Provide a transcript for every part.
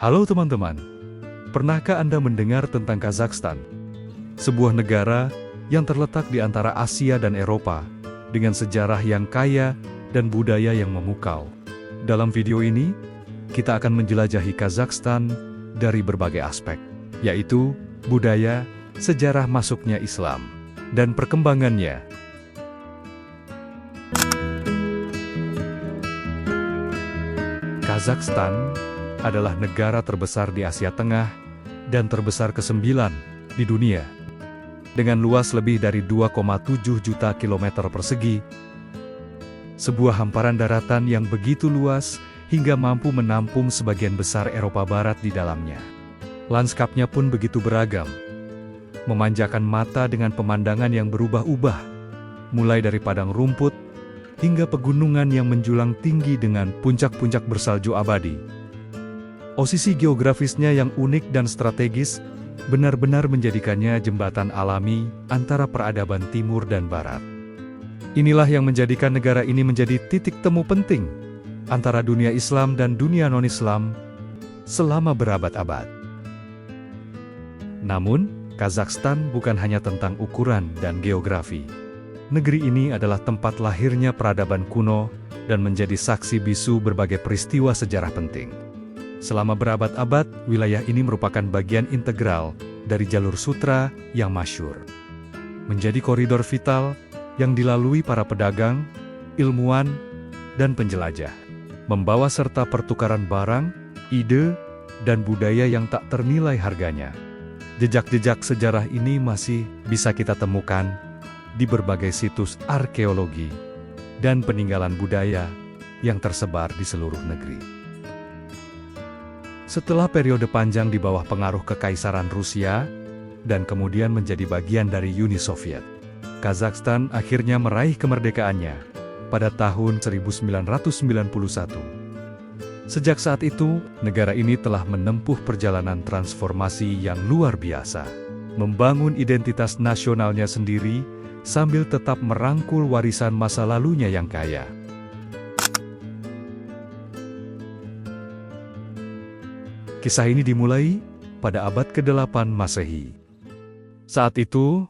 Halo teman-teman, pernahkah Anda mendengar tentang Kazakhstan? Sebuah negara yang terletak di antara Asia dan Eropa, dengan sejarah yang kaya dan budaya yang memukau. Dalam video ini, kita akan menjelajahi Kazakhstan dari berbagai aspek, yaitu budaya, sejarah masuknya Islam, dan perkembangannya. Kazakhstan adalah negara terbesar di Asia Tengah dan terbesar ke-9 di dunia. Dengan luas lebih dari 2,7 juta kilometer persegi, sebuah hamparan daratan yang begitu luas hingga mampu menampung sebagian besar Eropa Barat di dalamnya. Lanskapnya pun begitu beragam, memanjakan mata dengan pemandangan yang berubah-ubah, mulai dari padang rumput hingga pegunungan yang menjulang tinggi dengan puncak-puncak bersalju abadi. Posisi geografisnya yang unik dan strategis benar-benar menjadikannya jembatan alami antara peradaban timur dan barat. Inilah yang menjadikan negara ini menjadi titik temu penting antara dunia Islam dan dunia non-Islam selama berabad-abad. Namun, Kazakhstan bukan hanya tentang ukuran dan geografi. Negeri ini adalah tempat lahirnya peradaban kuno dan menjadi saksi bisu berbagai peristiwa sejarah penting. Selama berabad-abad, wilayah ini merupakan bagian integral dari jalur sutra yang masyhur. Menjadi koridor vital yang dilalui para pedagang, ilmuwan, dan penjelajah. Membawa serta pertukaran barang, ide, dan budaya yang tak ternilai harganya. Jejak-jejak sejarah ini masih bisa kita temukan di berbagai situs arkeologi dan peninggalan budaya yang tersebar di seluruh negeri. Setelah periode panjang di bawah pengaruh Kekaisaran Rusia, dan kemudian menjadi bagian dari Uni Soviet, Kazakhstan akhirnya meraih kemerdekaannya pada tahun 1991. Sejak saat itu, negara ini telah menempuh perjalanan transformasi yang luar biasa, membangun identitas nasionalnya sendiri sambil tetap merangkul warisan masa lalunya yang kaya. Kisah ini dimulai pada abad ke-8 Masehi. Saat itu,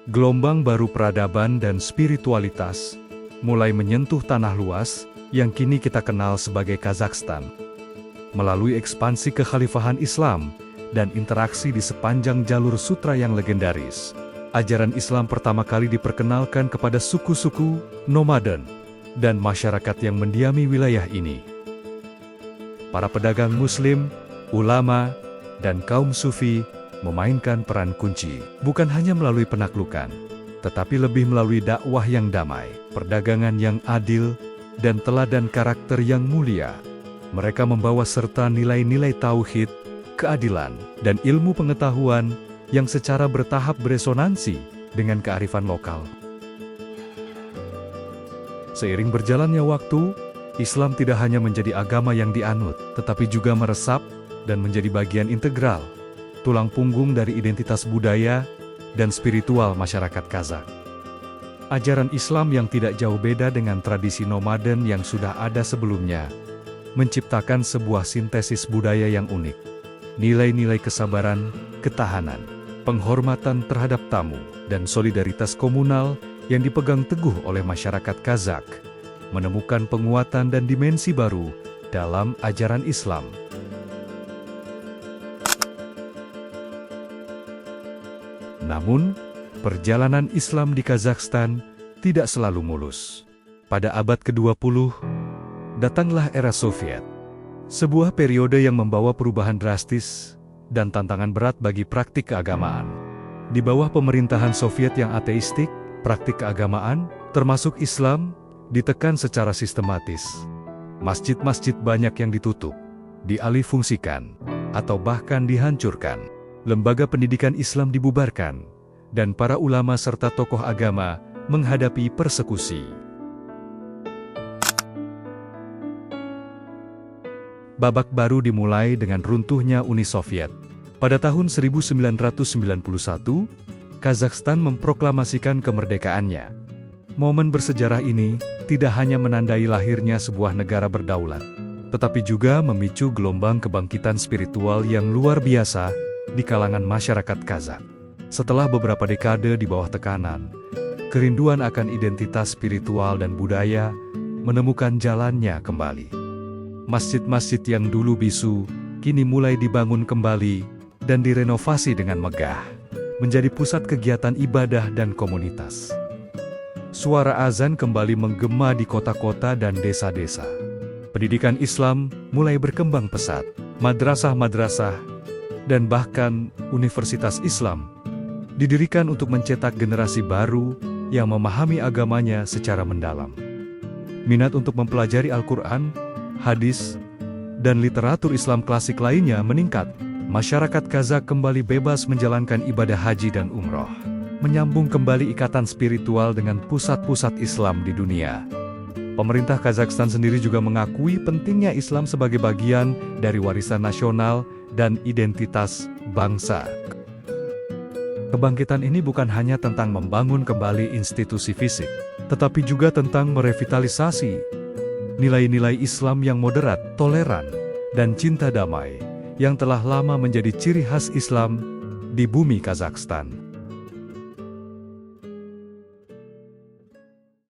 gelombang baru peradaban dan spiritualitas mulai menyentuh tanah luas yang kini kita kenal sebagai Kazakhstan. Melalui ekspansi kekhalifahan Islam dan interaksi di sepanjang jalur sutra yang legendaris, ajaran Islam pertama kali diperkenalkan kepada suku-suku, nomaden, dan masyarakat yang mendiami wilayah ini. Para pedagang Muslim, ulama, dan kaum sufi memainkan peran kunci, bukan hanya melalui penaklukan, tetapi lebih melalui dakwah yang damai, perdagangan yang adil, dan teladan karakter yang mulia. Mereka membawa serta nilai-nilai tauhid, keadilan, dan ilmu pengetahuan yang secara bertahap beresonansi dengan kearifan lokal. Seiring berjalannya waktu, Islam tidak hanya menjadi agama yang dianut, tetapi juga meresap dan menjadi bagian integral, tulang punggung dari identitas budaya dan spiritual masyarakat Kazakh. Ajaran Islam yang tidak jauh beda dengan tradisi nomaden yang sudah ada sebelumnya, menciptakan sebuah sintesis budaya yang unik. Nilai-nilai kesabaran, ketahanan, penghormatan terhadap tamu, dan solidaritas komunal yang dipegang teguh oleh masyarakat Kazakh, menemukan penguatan dan dimensi baru dalam ajaran Islam. Namun, perjalanan Islam di Kazakhstan tidak selalu mulus. Pada abad ke-20, datanglah era Soviet. Sebuah periode yang membawa perubahan drastis dan tantangan berat bagi praktik keagamaan. Di bawah pemerintahan Soviet yang ateistik, praktik keagamaan, termasuk Islam, ditekan secara sistematis. Masjid-masjid banyak yang ditutup, dialihfungsikan, atau bahkan dihancurkan. Lembaga pendidikan Islam dibubarkan, dan para ulama serta tokoh agama menghadapi persekusi. Babak baru dimulai dengan runtuhnya Uni Soviet. Pada tahun 1991, Kazakhstan memproklamasikan kemerdekaannya. Momen bersejarah ini tidak hanya menandai lahirnya sebuah negara berdaulat, tetapi juga memicu gelombang kebangkitan spiritual yang luar biasa di kalangan masyarakat Kazakh. Setelah beberapa dekade di bawah tekanan, kerinduan akan identitas spiritual dan budaya menemukan jalannya kembali. Masjid-masjid yang dulu bisu, kini mulai dibangun kembali dan direnovasi dengan megah, menjadi pusat kegiatan ibadah dan komunitas. Suara azan kembali menggema di kota-kota dan desa-desa. Pendidikan Islam mulai berkembang pesat. Madrasah-madrasah dan bahkan universitas Islam didirikan untuk mencetak generasi baru yang memahami agamanya secara mendalam. Minat untuk mempelajari Al-Quran, hadis, dan literatur Islam klasik lainnya meningkat. Masyarakat Kazakh kembali bebas menjalankan ibadah haji dan umroh, menyambung kembali ikatan spiritual dengan pusat-pusat Islam di dunia. Pemerintah Kazakhstan sendiri juga mengakui pentingnya Islam sebagai bagian dari warisan nasional dan identitas bangsa. Kebangkitan ini bukan hanya tentang membangun kembali institusi fisik, tetapi juga tentang merevitalisasi nilai-nilai Islam yang moderat, toleran, dan cinta damai, yang telah lama menjadi ciri khas Islam di bumi Kazakhstan.